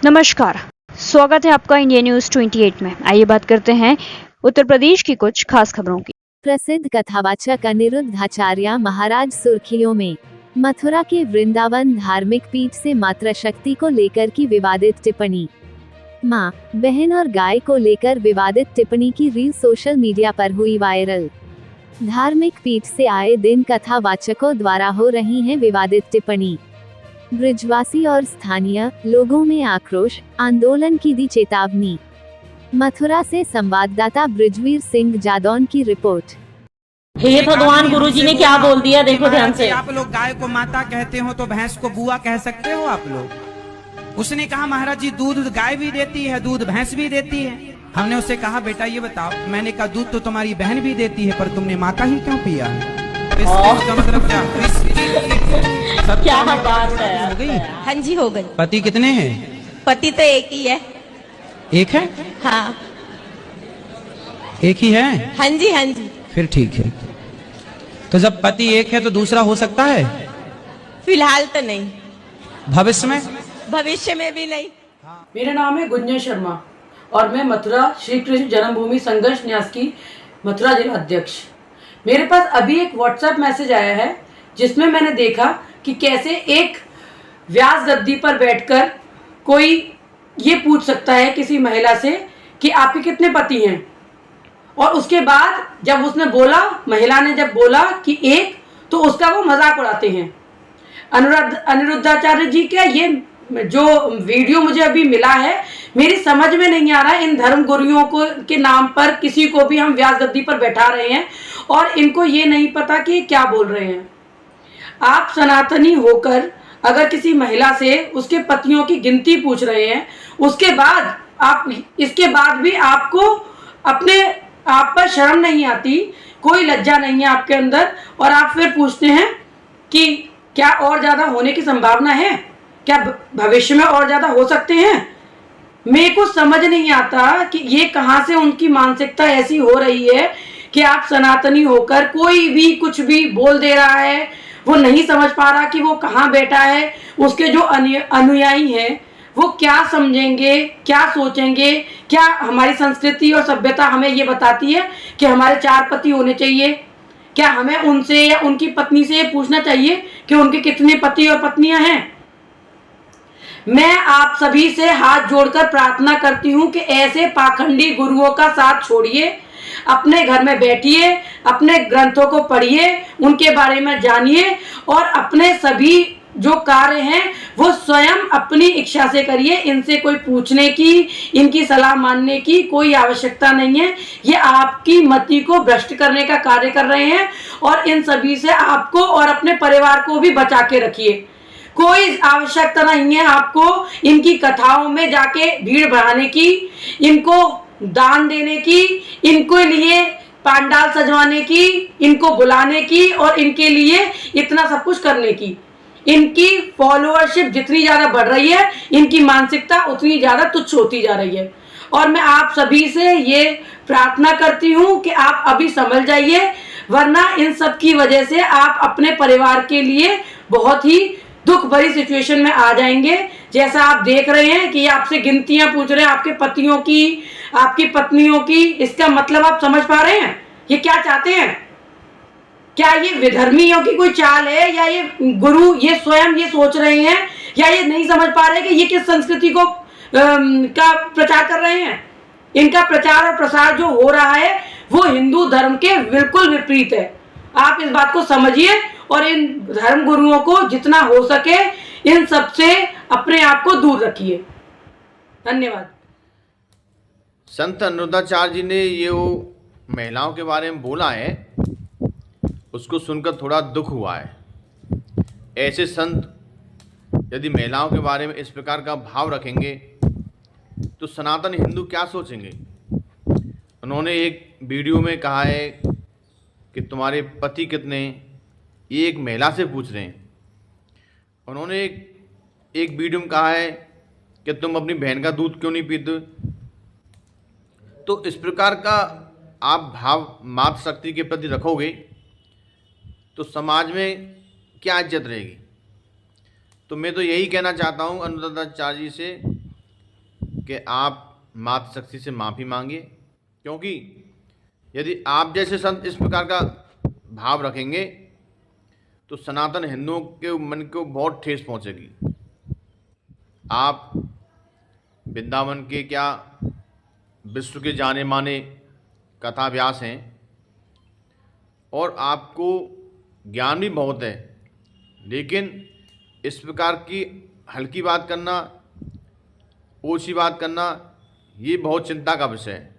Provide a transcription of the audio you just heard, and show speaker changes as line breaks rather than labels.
नमस्कार, स्वागत है आपका इंडिया न्यूज 28 में। आइए बात करते हैं उत्तर प्रदेश की कुछ खास खबरों की।
प्रसिद्ध कथावाचक अनिरुद्धाचार्य महाराज सुर्खियों में। मथुरा के वृंदावन धार्मिक पीठ से मातृशक्ति को लेकर की विवादित टिप्पणी। मां, बहन और गाय को लेकर विवादित टिप्पणी की रील सोशल मीडिया पर हुई वायरल। धार्मिक पीठ से आए दिन कथावाचकों द्वारा हो रही है विवादित टिप्पणी। ब्रिजवासी और स्थानीय लोगों में आक्रोश, आंदोलन की दी चेतावनी। मथुरा से संवाददाता ब्रिजवीर सिंह जादौन की रिपोर्ट।
हे भगवान, गुरुजी ने क्या बोल दिया, देखो ध्यान से।
आप लोग गाय को माता कहते हो तो भैंस को बुआ कह सकते हो आप लोग। उसने कहा महाराज जी दूध गाय भी देती है, दूध भैंस भी देती है। हमने उससे कहा बेटा ये बताओ, मैंने कहा दूध तो तुम्हारी बहन भी देती है पर तुमने माँ का ही क्यों पिया है? इसका मतलब क्या?
क्या बात है यार।
हो गई?
हाँ जी हो गई।
पति कितने हैं?
पति तो एक ही है।
एक है?
हाँ
एक ही है?
हाँ जी हाँ जी।
फिर ठीक है। तो जब पति एक है तो दूसरा हो सकता है?
फिलहाल तो नहीं,
भविष्य में?
भविष्य में भी नहीं।
मेरा नाम है गुंजन शर्मा और मैं मथुरा श्री कृष्ण जन्मभूमि संघर्ष न्यास की मथुरा जिला अध्यक्ष। मेरे पास अभी एक व्हाट्सएप मैसेज आया है जिसमें मैंने देखा कि कैसे एक व्यास गद्दी पर बैठकर कोई ये पूछ सकता है किसी महिला से कि आपके कितने पति हैं, और उसके बाद जब उसने बोला, महिला ने जब बोला कि एक, तो उसका वो मजाक उड़ाते हैं। अनिरुद्धाचार्य जी का ये जो वीडियो मुझे अभी मिला है, मेरी समझ में नहीं आ रहा है। इन धर्म गुरुओं को के नाम पर किसी को भी हम व्यास गद्दी पर बैठा रहे हैं और इनको ये नहीं पता कि क्या बोल रहे हैं। आप सनातनी होकर अगर किसी महिला से उसके पतियों की गिनती पूछ रहे हैं, उसके बाद आप इसके बाद भी आपको अपने आप पर शर्म नहीं आती, कोई लज्जा नहीं है आपके अंदर, और आप फिर पूछते हैं कि क्या और ज़्यादा होने की संभावना है, क्या भविष्य में और ज़्यादा हो सकते हैं। मेरे को समझ नहीं आता कि ये कहाँ से उनकी मानसिकता ऐसी हो रही है कि आप सनातनी होकर कोई भी कुछ भी बोल दे रहा है, वो नहीं समझ पा रहा कि वो कहाँ बैठा है। उसके जो अनुयायी हैं वो क्या समझेंगे, क्या सोचेंगे। क्या हमारी संस्कृति और सभ्यता हमें ये बताती है कि हमारे 4 पति होने चाहिए? क्या हमें उनसे या उनकी पत्नी से ये पूछना चाहिए कि उनके कितने पति और पत्नियां हैं? मैं आप सभी से हाथ जोड़कर प्रार्थना करती हूँ कि ऐसे पाखंडी गुरुओं का साथ छोड़िए, अपने घर में बैठिए, अपने ग्रंथों को पढ़िए, उनके बारे में जानिए और अपने सभी जो कार्य हैं वो स्वयं अपनी इच्छा से करिए। इनसे कोई पूछने की, इनकी सलाह मानने की कोई आवश्यकता नहीं है। ये आपकी मति को भ्रष्ट करने का कार्य कर रहे हैं और इन सभी से आपको और अपने परिवार को भी बचा के रखिए। कोई आवश्यकता नहीं है आपको इनकी कथाओं में जाके भीड़ बढ़ाने की, इनको दान देने की, इनको लिए पंडाल सजवाने की, इनको बुलाने की और इनके लिए इतना सब कुछ करने की। इनकी फॉलोअरशिप जितनी ज़्यादा बढ़ रही है, इनकी मानसिकता उतनी ज़्यादा तुच्छ होती जा रही है। और मैं आप सभी से ये प्रार्थना करती हूँ कि आप अभी समझ जाइए, वरना इन सब की वजह से आप अपने परिवार के लिए बहुत ही दुख भरी सिचुएशन में आ जाएंगे। जैसा आप देख रहे हैं कि आपसे गिनतियां पूछ रहे हैं आपके पतियों की, आपकी पत्नियों की। इसका मतलब आप समझ पा रहे हैं ये क्या चाहते हैं? क्या ये विधर्मियों की कोई चाल है, या ये गुरु ये स्वयं ये सोच रहे हैं, या ये नहीं समझ पा रहे कि ये किस संस्कृति को का प्रचार कर रहे हैं? इनका प्रचार और प्रसार जो हो रहा है वो हिंदू धर्म के बिल्कुल विपरीत है। आप इस बात को समझिए और इन धर्म गुरुओं को जितना हो सके इन सब से अपने आप को दूर रखिए। धन्यवाद।
संत अनिरुद्धाचार्य जी ने ये वो महिलाओं के बारे में बोला है, उसको सुनकर थोड़ा दुख हुआ है। ऐसे संत यदि महिलाओं के बारे में इस प्रकार का भाव रखेंगे तो सनातन हिंदू क्या सोचेंगे। उन्होंने एक वीडियो में कहा है कि तुम्हारे पति कितने, ये एक महिला से पूछ रहे हैं। उन्होंने एक वीडियो में कहा है कि तुम अपनी बहन का दूध क्यों नहीं पीते। तो इस प्रकार का आप भाव मातृशक्ति के प्रति रखोगे तो समाज में क्या इज्जत रहेगी। तो मैं तो यही कहना चाहता हूँ अनिरुद्धाचार्य जी से कि आप मातृशक्ति से माफ़ी मांगिए, क्योंकि यदि आप जैसे संत इस प्रकार का भाव रखेंगे तो सनातन हिंदुओं के मन को बहुत ठेस पहुंचेगी। आप वृंदावन के क्या विश्व के जाने माने कथा व्यास हैं और आपको ज्ञान भी बहुत है, लेकिन इस प्रकार की हल्की बात करना, ओछी बात करना, ये बहुत चिंता का विषय है।